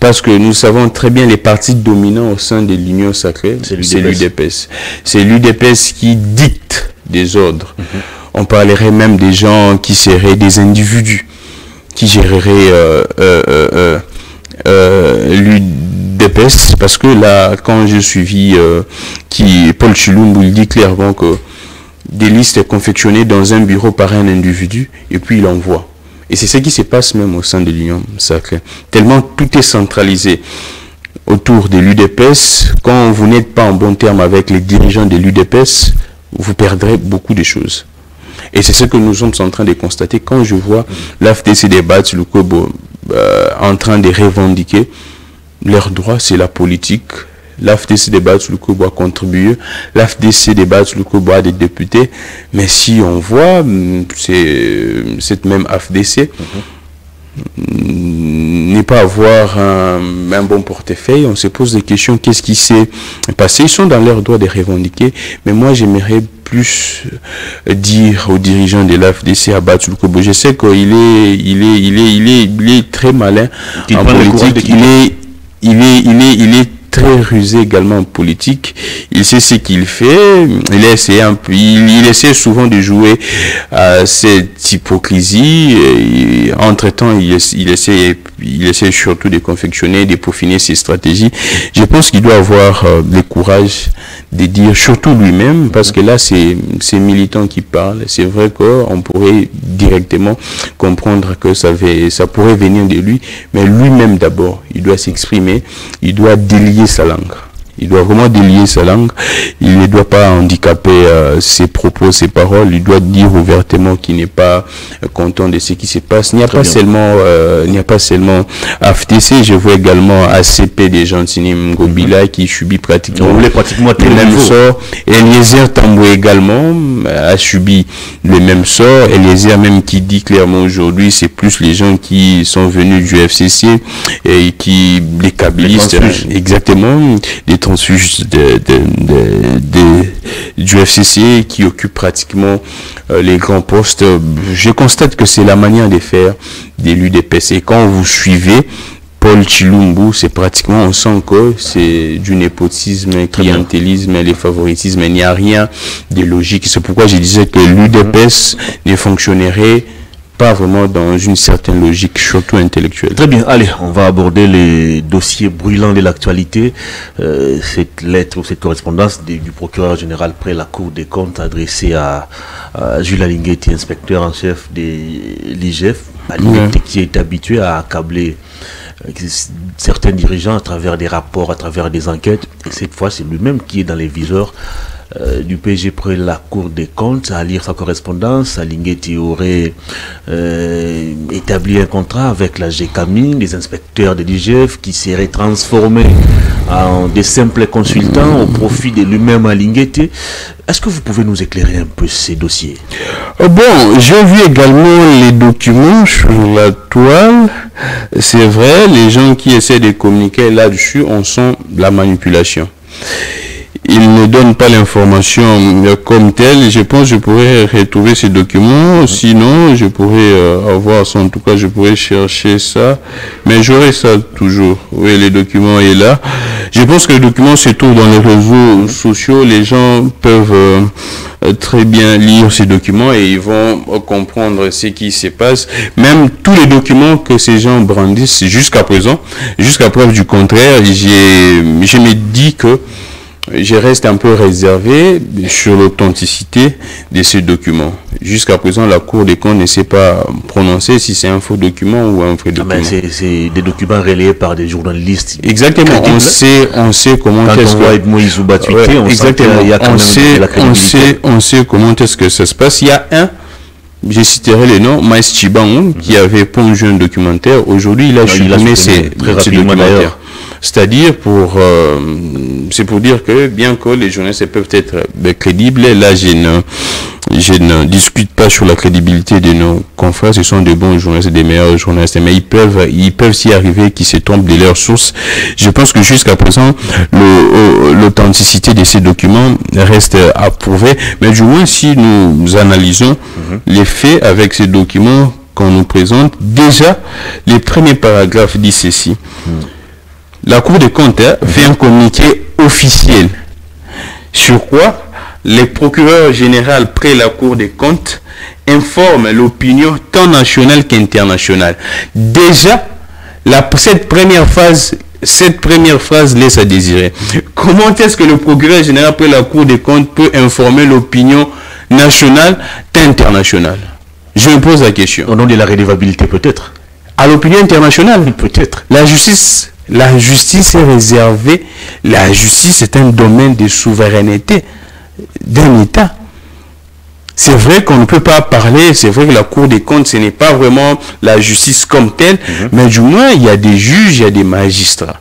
Parce que nous savons très bien les partis dominants au sein de l'Union sacrée, c'est l'UDPS. C'est l'UDPS qui dicte des ordres. On parlerait même des gens qui seraient des individus, qui géreraient l'UDPS. Parce que là, quand j'ai suivi Paul Chilumbu, il dit clairement que des listes confectionnées dans un bureau par un individu, et puis il envoie. Et c'est ce qui se passe même au sein de l'Union sacrée. Tellement tout est centralisé autour de l'UDPS. Quand vous n'êtes pas en bon terme avec les dirigeants de l'UDPS, vous perdrez beaucoup de choses. Et c'est ce que nous sommes en train de constater quand je vois l'AFDC débattre, le Kobo en train de revendiquer leurs droits, c'est la politique. L'AFDC débat sur le coup doit contribuer, l'AFDC débat sur le coup doit des députés, mais si on voit cette même AFDC n'est pas avoir un bon portefeuille, on se pose des questions, qu'est-ce qui s'est passé? Ils sont dans leur droit de revendiquer, mais moi j'aimerais plus dire aux dirigeants de l'AFDC à battre le Kobo. Je sais qu'il est très malin en politique, il est très rusé également en politique. Il sait ce qu'il fait. Il essaie souvent de jouer à cette hypocrisie. Entre-temps, il essaie surtout de confectionner, de peaufiner ses stratégies. Je pense qu'il doit avoir le courage de dire, surtout lui-même, parce que là, c'est militants qui parlent. C'est vrai qu'on pourrait directement comprendre que ça pourrait venir de lui, mais lui-même d'abord, il doit s'exprimer, il doit délier sa langue. Il doit vraiment délier sa langue. Il ne doit pas handicaper ses propos, ses paroles. Il doit dire ouvertement qu'il n'est pas content de ce qui se passe. Il n'y a pas seulement AFTC. Je vois également ACP des Gentini Ngobila qui subit pratiquement le même sort. Eliezer Tambou également a subi le même sort. Eliezer même qui dit clairement aujourd'hui, c'est plus les gens qui sont venus du FCC et qui les kabylistes, exactement, les transfuges du FCC qui occupent pratiquement les grands postes. Je constate que c'est la manière de faire de l'UDPS. Et quand vous suivez Paul Chilumbu, c'est pratiquement, on sent que c'est du népotisme, clientélisme, les favoritismes. Il n'y a rien de logique. C'est pourquoi je disais que l'UDPS ne fonctionnerait pas vraiment dans une certaine logique, surtout intellectuelle. Très bien, allez, on va aborder les dossiers brûlants de l'actualité. Cette lettre ou cette correspondance du procureur général près la Cour des comptes adressée à Jules Alinguetti, inspecteur en chef de l'IGF, qui est habitué à accabler certains dirigeants à travers des rapports, à travers des enquêtes. Et cette fois, c'est lui-même qui est dans les viseurs du PG près la Cour des comptes. À lire sa correspondance, Alinguetti aurait établi un contrat avec la GECAMI, les inspecteurs de l'IGF qui seraient transformés en des simples consultants au profit de lui-même Alinguetti. Est-ce que vous pouvez nous éclairer un peu ces dossiers? Bon, j'ai vu également les documents sur la toile. C'est vrai, les gens qui essaient de communiquer là-dessus en sont la manipulation. il ne donne pas l'information comme telle. Je pense que je pourrais retrouver ces documents. Sinon, je pourrais avoir ça. En tout cas, je pourrais chercher ça. Mais j'aurai ça toujours. Oui, les documents est là. Je pense que les documents se trouvent dans les réseaux sociaux. Les gens peuvent très bien lire ces documents et ils vont comprendre ce qui se passe. Même tous les documents que ces gens brandissent jusqu'à présent, jusqu'à preuve du contraire, je me dis que je reste un peu réservé sur l'authenticité de ces documents. Jusqu'à présent, la Cour des comptes ne s'est pas prononcée si c'est un faux document ou un vrai document. C'est des documents relayés par des journalistes. Exactement. On sait comment est-ce que Moïse Ouba tweeté, on sait comment est-ce que ça se passe. Il y a je citerai le nom, Maïs Chibangu, qui avait pondu un documentaire. Aujourd'hui, il a supprimé ses documentaires. C'est-à-dire c'est pour dire que bien que les journalistes peuvent être crédibles, là je ne discute pas sur la crédibilité de nos confrères, ce sont de bons journalistes, des meilleurs journalistes, mais ils peuvent s'y arriver qu'ils se trompent de leurs sources. Je pense que jusqu'à présent, l'authenticité de ces documents reste à prouver, mais du moins si nous analysons les faits avec ces documents qu'on nous présente, déjà les premiers paragraphes disent ceci. La Cour des comptes fait un communiqué officiel sur quoi le procureur général près la Cour des comptes informe l'opinion tant nationale qu'internationale. Déjà, cette première phrase laisse à désirer. Comment est-ce que le procureur général près la Cour des comptes peut informer l'opinion nationale tant internationale? Je me pose la question. Au nom de la redevabilité peut-être. À l'opinion internationale peut-être. La justice est réservée. La justice est un domaine de souveraineté d'un État. C'est vrai qu'on ne peut pas parler, c'est vrai que la Cour des comptes, ce n'est pas vraiment la justice comme telle, mais du moins, il y a des juges, il y a des magistrats.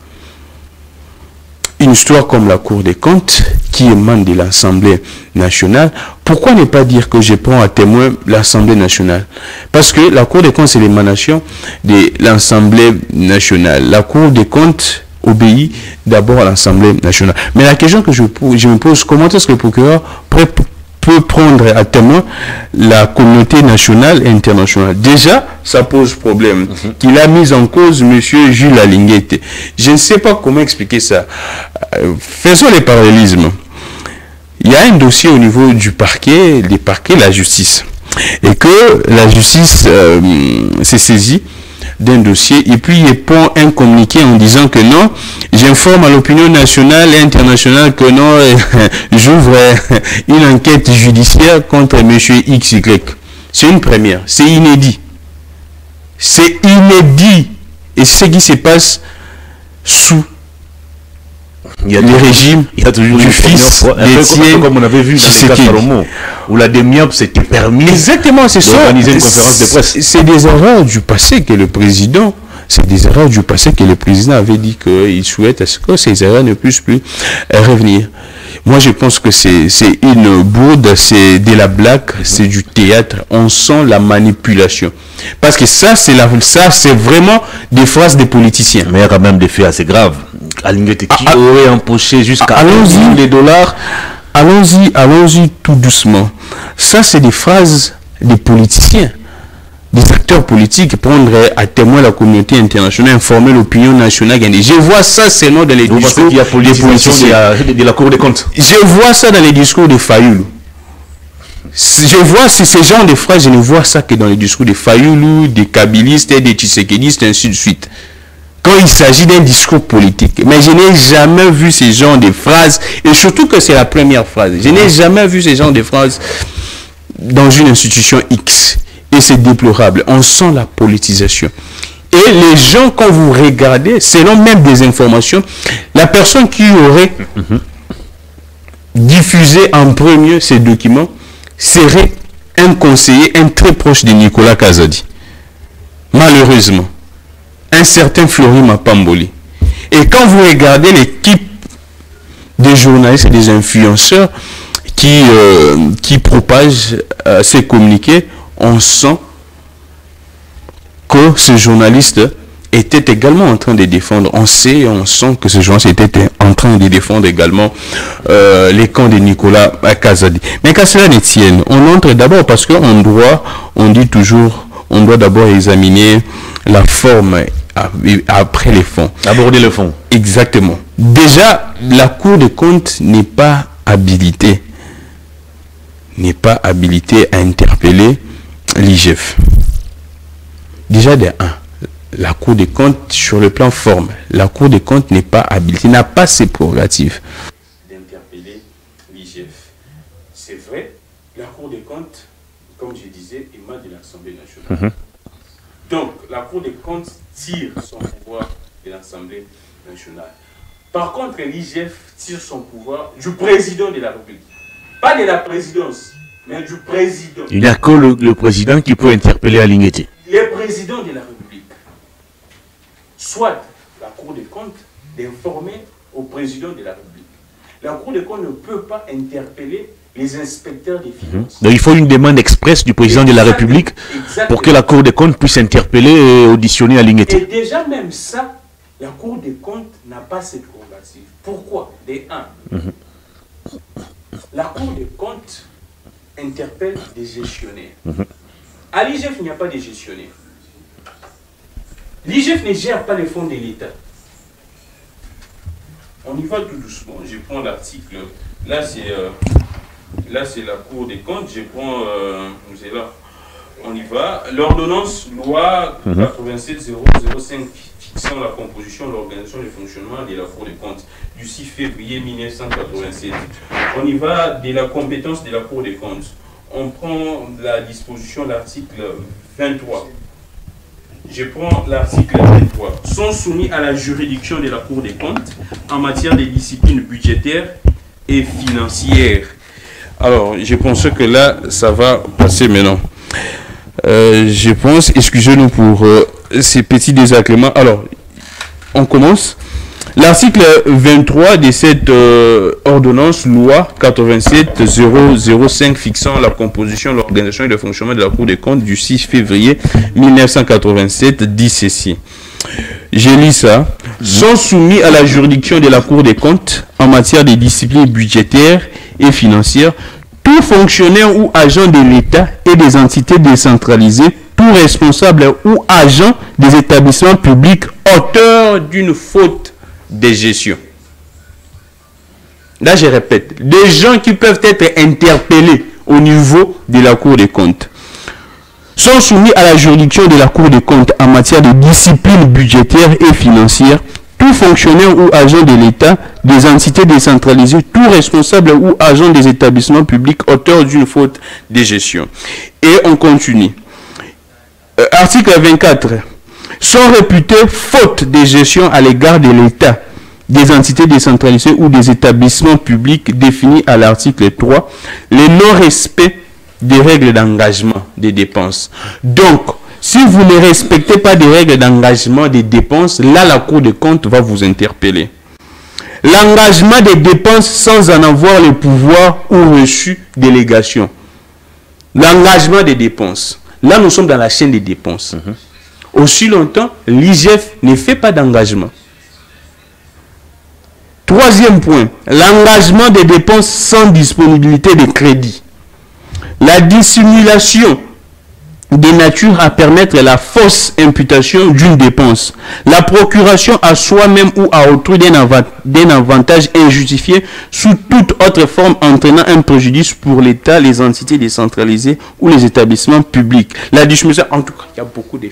Une histoire comme la Cour des comptes, qui émane de l'Assemblée nationale, pourquoi ne pas dire que je prends à témoin l'Assemblée nationale? Parce que la Cour des comptes, c'est l'émanation de l'Assemblée nationale. La Cour des comptes obéit d'abord à l'Assemblée nationale. Mais la question que je me pose, comment est-ce que le procureur peut prendre à témoin la communauté nationale et internationale? Déjà, ça pose problème. Qu'il a mis en cause M. Jules Alinguete. Je ne sais pas comment expliquer ça. Faisons les parallélismes. Il y a un dossier au niveau du parquet, la justice. Et que la justice s'est saisie d'un dossier et puis il prend un communiqué en disant que non, j'informe à l'opinion nationale et internationale que non, j'ouvre une enquête judiciaire contre M. XY. C'est une première, c'est inédit. C'est inédit. Et c'est ce qui se passe sous le régime du fils d'Étienne, comme on avait vu dans le cas Salomo, où la DEMIAP s'était permis d'organiser une conférence de presse. C'est des erreurs du passé que le président, avait dit qu'il souhaite à ce que ces erreurs ne puissent plus revenir. Moi, je pense que c'est une bourde, c'est de la blague, c'est du théâtre. On sent la manipulation. Parce que ça, c'est vraiment des phrases des politiciens. Mais il y a quand même des faits assez graves. Alinguete qui aurait empoché jusqu'à $1 million. Allons-y tout doucement. Ça, c'est des phrases des politiciens, des acteurs politiques, prendre à témoin la communauté internationale, informer l'opinion nationale. Je vois ça, c'est non dans les discours des politiciens de la Cour des comptes. Je vois ça dans les discours de Fayoulou. Je vois ces genres de phrases, je ne vois ça que dans les discours de Fayoulou, des kabylistes, des tshisekidistes, ainsi de suite. Quand il s'agit d'un discours politique. Mais je n'ai jamais vu ces genres de phrases, et surtout que c'est la première phrase. Je n'ai jamais vu ces genres de phrases dans une institution X. Et c'est déplorable. On sent la politisation. Et les gens, quand vous regardez, selon même des informations, la personne qui aurait diffusé en premier ces documents serait un conseiller, un très proche de Nicolas Kazadi. Malheureusement. Un certain Flori Mapamboli. Et quand vous regardez l'équipe des journalistes et des influenceurs qui propagent ces communiqués, on sent que ce journaliste était également en train de défendre. On sent que ce gens était en train de défendre également les camps de Nicolas Kazadi. Mais qu'à cela ne tienne, on entre d'abord parce qu'on doit, on dit toujours, on doit d'abord examiner la forme après les fonds. Aborder le fond. Exactement. Déjà, la Cour des comptes n'est pas habilitée à interpeller l'IGF. Déjà de 1. La Cour des comptes, sur le plan forme, la Cour des comptes n'est pas habilitée, n'a pas ses prérogatives d'interpeller l'IGF. C'est vrai, la Cour des comptes, comme je disais, émane de l'Assemblée nationale. Donc, la Cour des comptes tire son pouvoir de l'Assemblée nationale. Par contre, l'IGF tire son pouvoir du président de la République. Pas de la présidence, mais du président. Il n'y a que le président qui peut interpeller Alingueté. Le président de la République. Soit la Cour des comptes d'informer au président de la République. La Cour des comptes ne peut pas interpeller les inspecteurs des finances. Donc il faut une demande expresse du président de la République pour que la Cour des comptes puisse interpeller et auditionner Alingueté. Et déjà même ça, la Cour des comptes n'a pas cette prérogative. Pourquoi? La Cour des comptes interpelle des gestionnaires. À l'IGF, il n'y a pas de gestionnaires. L'IGF ne gère pas les fonds de l'État. On y va tout doucement. Je prends l'article. Là, c'est la Cour des comptes. Je prends... c'est là. On y va. L'ordonnance loi 87-005 fixant la composition, l'organisation et le fonctionnement de la Cour des comptes du 6 février 1987. On y va de la compétence de la Cour des comptes. On prend la disposition de l'article 23. Je prends l'article 23. Sont soumis à la juridiction de la Cour des comptes en matière de discipline budgétaire et financière. Alors, je pense que là, ça va passer maintenant. Je pense, excusez-nous pour ces petits désagréments. Alors, on commence. L'article 23 de cette ordonnance loi 87-005 fixant la composition, l'organisation et le fonctionnement de la Cour des comptes du 6 février 1987 dit ceci. J'ai lu ça. Sont soumis à la juridiction de la Cour des comptes en matière de discipline budgétaire et financière tout fonctionnaire ou agent de l'État et des entités décentralisées, tout responsable ou agent des établissements publics auteur d'une faute de gestion. Là, je répète, des gens qui peuvent être interpellés au niveau de la Cour des comptes sont soumis à la juridiction de la Cour des comptes en matière de discipline budgétaire et financière, tout fonctionnaire ou agent de l'État, des entités décentralisées, tout responsable ou agent des établissements publics auteur d'une faute de gestion. Et on continue. Article 24. Sont réputés faute de gestion à l'égard de l'État, des entités décentralisées ou des établissements publics définis à l'article 3, le non-respect des règles d'engagement des dépenses. Donc, si vous ne respectez pas des règles d'engagement des dépenses, là, la Cour des comptes va vous interpeller. L'engagement des dépenses sans en avoir le pouvoir ou reçu délégation. L'engagement des dépenses. Là, nous sommes dans la chaîne des dépenses. Aussi longtemps, l'IGF ne fait pas d'engagement. Troisième point, l'engagement des dépenses sans disponibilité de crédit. La dissimulation de nature à permettre la fausse imputation d'une dépense. La procuration à soi-même ou à autrui d'un avantage injustifié sous toute autre forme entraînant un préjudice pour l'État, les entités décentralisées ou les établissements publics. La dissimulation, en tout cas, il y a beaucoup de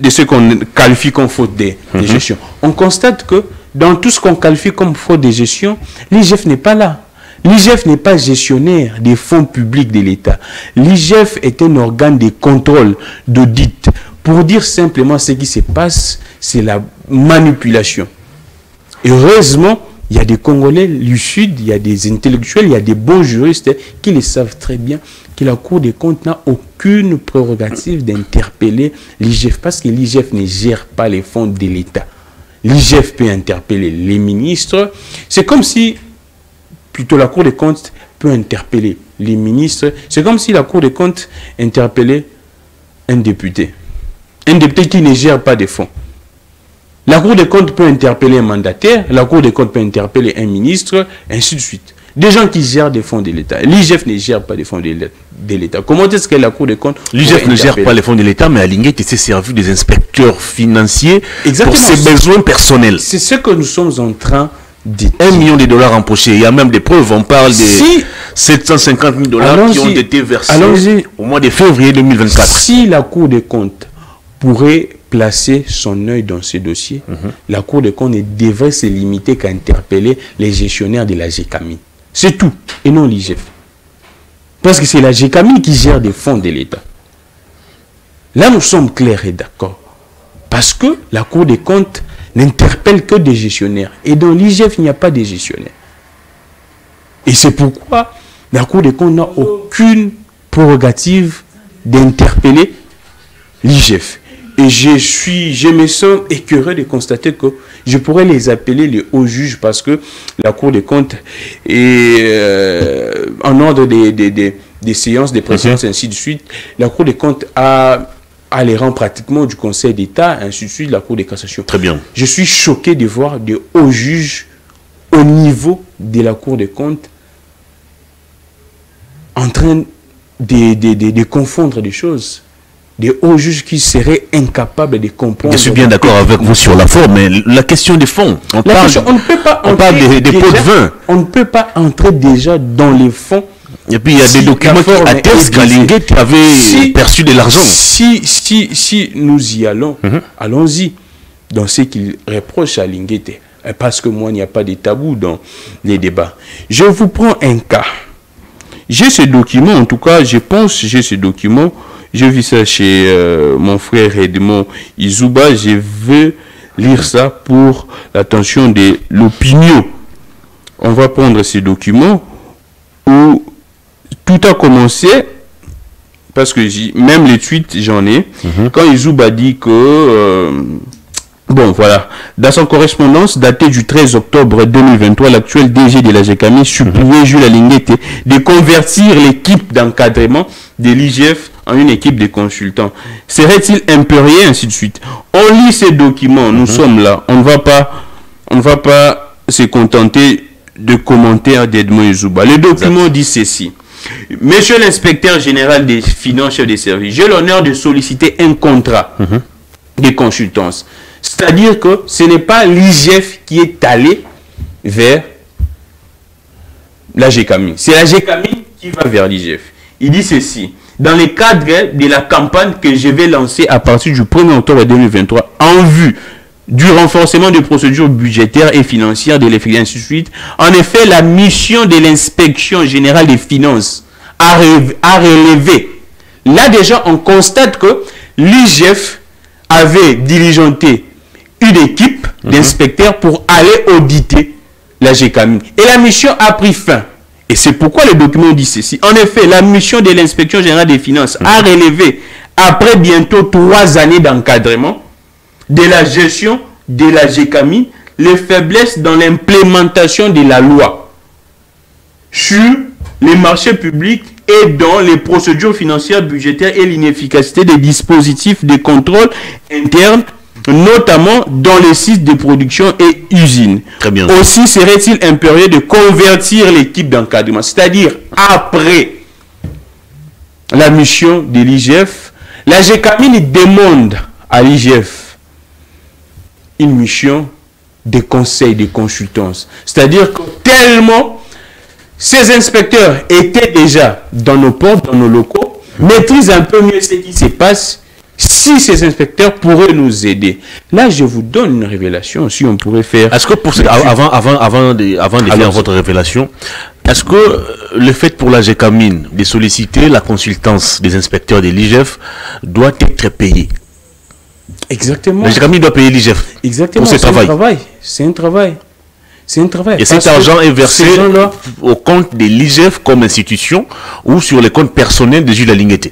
ce qu'on qualifie comme faute de gestion. On constate que dans tout ce qu'on qualifie comme faute de gestion, l'IGF n'est pas là. L'IGF n'est pas gestionnaire des fonds publics de l'État. L'IGF est un organe de contrôle, d'audit. Pour dire simplement ce qui se passe, c'est la manipulation. Heureusement, il y a des Congolais du Sud, il y a des intellectuels, il y a des bons juristes qui le savent très bien que la Cour des comptes n'a aucune prérogative d'interpeller l'IGF parce que l'IGF ne gère pas les fonds de l'État. L'IGF peut interpeller les ministres. C'est comme si plutôt la Cour des comptes peut interpeller les ministres. C'est comme si la Cour des comptes interpellait un député qui ne gère pas des fonds. La Cour des comptes peut interpeller un mandataire, la Cour des comptes peut interpeller un ministre, ainsi de suite. Des gens qui gèrent des fonds de l'État. L'IGF ne gère pas des fonds de l'État. Comment est-ce que la Cour des comptes... L'IGF ne gère pas les fonds de l'État, mais Alinguete s'est servi des inspecteurs financiers pour ses besoins personnels. C'est ce que nous sommes en train de dire. 1 million de dollars empochés. Il y a même des preuves. On parle de 750 000 dollars qui ont été versés au mois de février 2024. Si la Cour des comptes pourrait placer son œil dans ce dossier, la Cour des comptes ne devrait se limiter qu'à interpeller les gestionnaires de la GECAMI. C'est tout, et non l'IGF. Parce que c'est la GECAMI qui gère des fonds de l'État. Là, nous sommes clairs et d'accord. Parce que la Cour des comptes n'interpelle que des gestionnaires. Et dans l'IGF, il n'y a pas de gestionnaires. Et c'est pourquoi la Cour des comptes n'a aucune prérogative d'interpeller l'IGF. Et je me sens écœuré de constater que je pourrais les appeler les hauts juges parce que la Cour des comptes est en ordre des séances, des préséances, ainsi de suite. La Cour des comptes a les rangs pratiquement du Conseil d'État, ainsi de suite, la Cour de cassation. Très bien. Je suis choqué de voir des hauts juges au niveau de la Cour des comptes en train de confondre des choses. Des hauts juges qui seraient incapables de comprendre. Je suis bien d'accord avec vous sur la forme, mais la question des fonds, on parle des pots de vin. On ne peut pas entrer déjà dans les fonds. Et puis il y a des documents qui attestent qu'Alinguete avait perçu de l'argent. Si nous y allons, allons-y dans ce qu'il reproche à Alinguete. Parce que moi, il n'y a pas de tabou dans les débats. Je vous prends un cas. J'ai ce document, en tout cas, je pense que j'ai ce document. J'ai vu ça chez mon frère Edmond Izouba. Je veux lire ça pour l'attention de l'opinion. On va prendre ces documents où tout a commencé, parce que même les tweets, j'en ai. Quand Izouba dit que... bon, voilà. Dans son correspondance datée du 13 octobre 2023, l'actuel DG de la GECAMI suppliait Jules Alinguete de convertir l'équipe d'encadrement de l'IGF en une équipe de consultants. Serait-il impérieux, ainsi de suite. On lit ces documents, nous sommes là. On ne va pas se contenter de commentaires d'Edmond Izouba. Le document dit ceci. Monsieur l'inspecteur général des finances et des services, j'ai l'honneur de solliciter un contrat de consultance. C'est-à-dire que ce n'est pas l'IGF qui est allé vers la GECAMI. C'est la GECAMI qui va vers l'IGF. Il dit ceci. Dans le cadre de la campagne que je vais lancer à partir du 1er octobre 2023, en vue du renforcement des procédures budgétaires et financières de l'effectif, ainsi de suite, en effet, la mission de l'inspection générale des finances a relevé. Là, déjà, on constate que l'IGF avait diligenté une équipe d'inspecteurs pour aller auditer la GECAMI. Et la mission a pris fin. Et c'est pourquoi le document dit ceci. En effet, la mission de l'inspection générale des finances a relevé, après bientôt 3 années d'encadrement de la gestion de la GECAMI, les faiblesses dans l'implémentation de la loi sur les marchés publics et dans les procédures financières budgétaires et l'inefficacité des dispositifs de contrôle interne, notamment dans les sites de production et usines. Très bien. Aussi serait-il impérieux de convertir l'équipe d'encadrement, c'est-à-dire après la mission de l'IGF, la GECAMI demande à l'IGF une mission de conseil, de consultance. C'est-à-dire que tellement ces inspecteurs étaient déjà dans nos portes, dans nos locaux, maîtrisent un peu mieux ce qui se passe. Si ces inspecteurs pourraient nous aider. Là, je vous donne une révélation. Si on pourrait faire... Est-ce que avant de faire votre révélation, est-ce que le fait pour la GECAMI de solliciter la consultance des inspecteurs de l'IGF doit être payé? Exactement. La GECAMI doit payer l'IGF. Exactement. Pour ce travail. C'est un travail. C'est un travail. Et cet argent est versé au compte de l'IGF comme institution ou sur les comptes personnels de Jules Alinguete?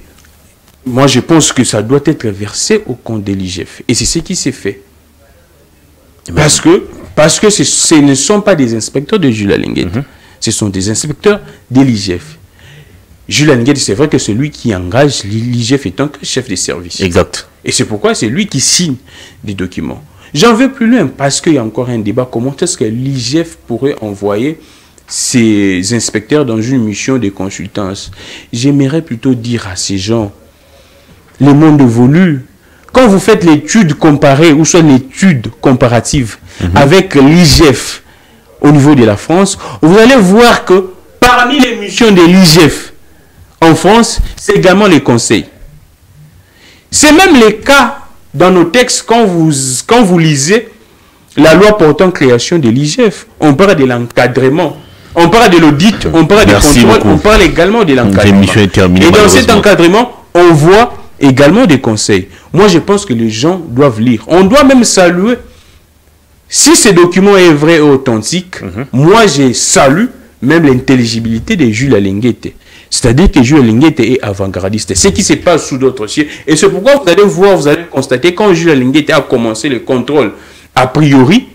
Moi, je pense que ça doit être versé au compte de l'IGF. Et c'est ce qui s'est fait. Parce que ce ne sont pas des inspecteurs de Jules Alinguete. Ce sont des inspecteurs de l'IGF. Jules Alinguet, c'est vrai que c'est lui qui engage l'IGF étant que chef de service. Exact. Et c'est pourquoi c'est lui qui signe des documents. J'en vais plus loin parce qu'il y a encore un débat. Comment est-ce que l'IGF pourrait envoyer ses inspecteurs dans une mission de consultance? J'aimerais plutôt dire à ces gens, le monde évolue. Quand vous faites l'étude comparée, ou soit l'étude comparative avec l'IGF au niveau de la France, vous allez voir que parmi les missions de l'IGF en France, c'est également les conseils. C'est même le cas dans nos textes quand vous lisez la loi portant création de l'IGF. On parle de l'encadrement, on parle de l'audit, on parle du contrôle, on parle également de l'encadrement. Et dans cet encadrement, on voit également des conseils. Moi, je pense que les gens doivent lire. On doit même saluer. Si ce document est vrai et authentique, moi, je salue même l'intelligibilité de Jules Alinguet. C'est-à-dire que Jules Alinguet est avant-gardiste. Ce qui se passe sous d'autres cieux. Et c'est pourquoi vous allez voir, vous allez constater, quand Jules Alinguet a commencé le contrôle a priori,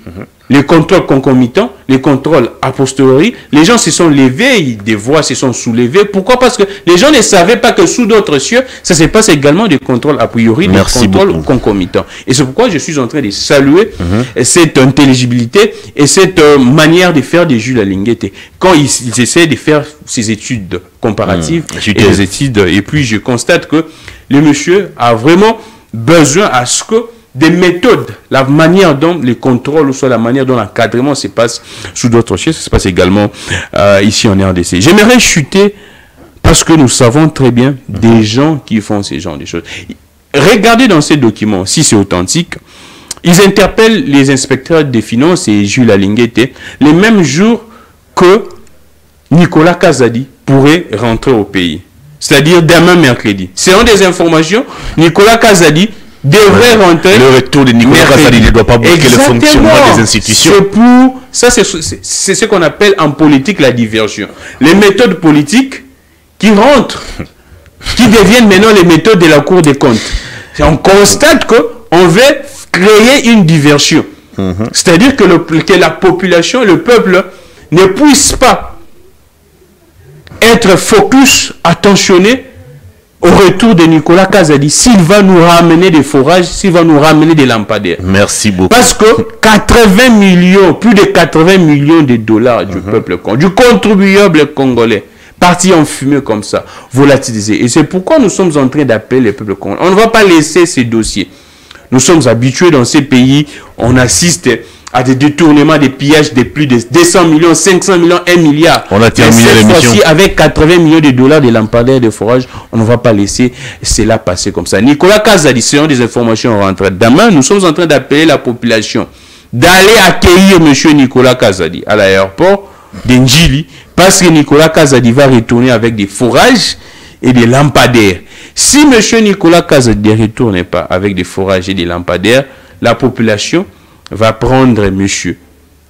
les contrôles concomitants, les contrôles a posteriori, les gens se sont levés, des voix se sont soulevées. Pourquoi? Parce que les gens ne savaient pas que sous d'autres cieux, ça se passe également des contrôles a priori, des contrôles concomitants. Et c'est pourquoi je suis en train de saluer cette intelligibilité et cette manière de faire des Jules Alinguet. Quand ils essaient de faire ces études comparatives et des études, et puis je constate que le monsieur a vraiment besoin à ce que des méthodes, la manière dont les contrôles ou soit la manière dont l'encadrement se passe sous d'autres choses, ça se passe également ici en RDC. J'aimerais chuter parce que nous savons très bien des gens qui font ces genres de choses. Regardez dans ces documents, si c'est authentique, ils interpellent les inspecteurs des finances et Jules Alinguet les mêmes jours que Nicolas Kazadi pourrait rentrer au pays. C'est-à-dire demain mercredi. Selon des informations, Nicolas Kazadi devrait rentrer. Le retour de Nicolas Kazadi ne doit pas bloquer le fonctionnement des institutions. C'est ce qu'on appelle en politique la diversion. Les méthodes politiques qui rentrent, qui deviennent maintenant les méthodes de la Cour des comptes. On constate qu'on veut créer une diversion. C'est-à-dire que la population, le peuple, ne puisse pas être focus, attentionné au retour de Nicolas Kazadi, s'il va nous ramener des forages, s'il va nous ramener des lampadaires. Merci beaucoup. Parce que 80 millions, plus de 80 millions de dollars du peuple, du contribuable congolais, partis en fumée comme ça, volatilisés. Et c'est pourquoi nous sommes en train d'appeler le peuple congolais. On ne va pas laisser ces dossiers. Nous sommes habitués dans ces pays, on assiste à des détournements, des pillages de plus de 200 millions, 500 millions, 1 milliard. On a terminé l'émission. Cette fois-ci, avec 80 millions de dollars de lampadaires de forage, on ne va pas laisser cela passer comme ça. Nicolas Kazadi, selon des informations rentrées demain, nous sommes en train d'appeler la population d'aller accueillir M. Nicolas Kazadi à l'aéroport de Njili, parce que Nicolas Kazadi va retourner avec des forages et des lampadaires. Si M. Nicolas Kazadi ne retourne pas avec des forages et des lampadaires, la population va prendre M.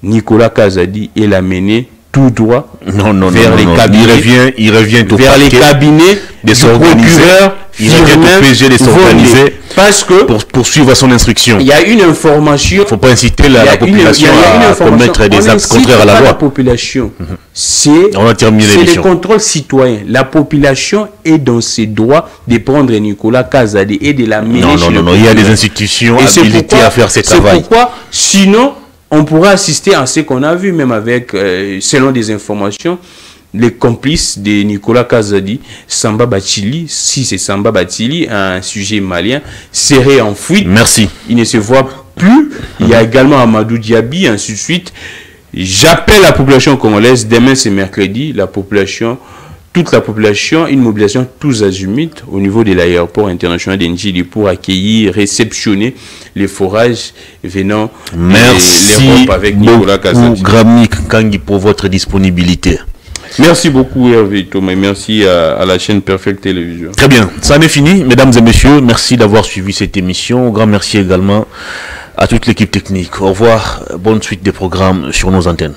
Nicolas Kazadi et l'amener tout droit vers les cabinets. Il revient au vers les cabinets du procureur. Il revient au PG de s'organiser parce que pour poursuivre son instruction. Il y a une information. Il ne faut pas inciter la population à commettre des actes contraires à la loi. La population, c'est le contrôle citoyen. La population est dans ses droits de prendre Nicolas Kazadi et de l'amener chez le il y a des institutions habilitées à faire ce travail. C'est pourquoi, sinon, on pourrait assister à ce qu'on a vu, même avec, selon des informations, les complices de Nicolas Kazadi, Samba Bachili, si c'est Samba Bachili, un sujet malien, serait en fuite. Merci. Il ne se voit plus. Il y a également Amadou Diaby, ainsi de suite. J'appelle la population congolaise, demain c'est mercredi, la population, toute la population, une mobilisation tous azimuts au niveau de l'aéroport international d'Ndjili pour accueillir, réceptionner les forages venant de l'Europe avec Nicolas Kazadi. Merci beaucoup, Gramnik Kangi, pour votre disponibilité. Merci beaucoup Hervé Thomas et merci à la chaîne Perfect Télévision. Très bien, ça en est fini, mesdames et messieurs. Merci d'avoir suivi cette émission. Grand merci également à toute l'équipe technique. Au revoir, bonne suite des programmes sur nos antennes.